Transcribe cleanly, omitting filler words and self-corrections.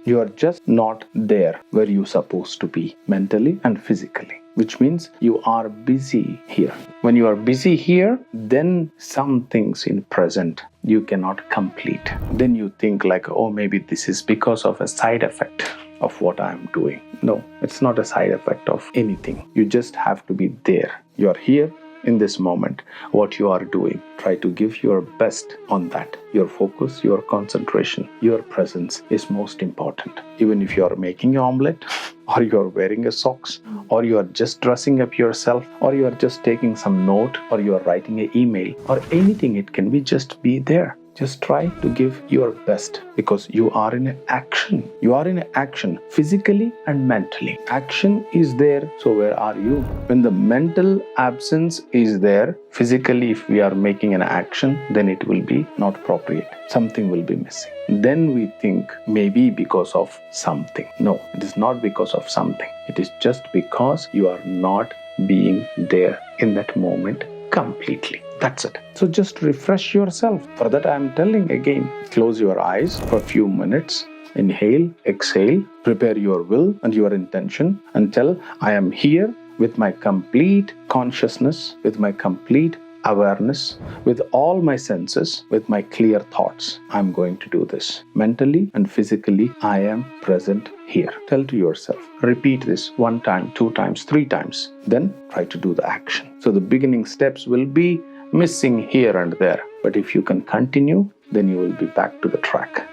You are just not there where you're supposed to be mentally and physically, which means you are busy here. When you are busy here, then some things in present you cannot complete. Then you think like, oh, maybe this is because of a side effect of what I'm doing. No, it's not a side effect of anything. You just have to be there. You are here in this moment, what you are doing. Try to give your best on that. Your focus, your concentration, your presence is most important. Even if you are making an omelette, or you are wearing a socks, or you are just dressing up yourself, or you are just taking some note, or you are writing an email, or anything, it can be just be there. Just try to give your best because you are in action. You are in action physically and mentally. Action is there, so where are you? When the mental absence is there, physically if we are making an action, then it will be not appropriate. Something will be missing. Then we think maybe because of something. No, it is not because of something. It is just because you are not being there in that moment completely. That's it. So just refresh yourself. For that I am telling again, close your eyes for a few minutes. Inhale, exhale, prepare your will and your intention and tell, I am here with my complete consciousness, with my complete awareness, with all my senses, with my clear thoughts. I'm going to do this. Mentally and physically, I am present here. Tell to yourself. Repeat this 1 time, 2 times, 3 times. Then try to do the action. So the beginning steps will be missing here and there. But if you can continue, then you will be back to the track.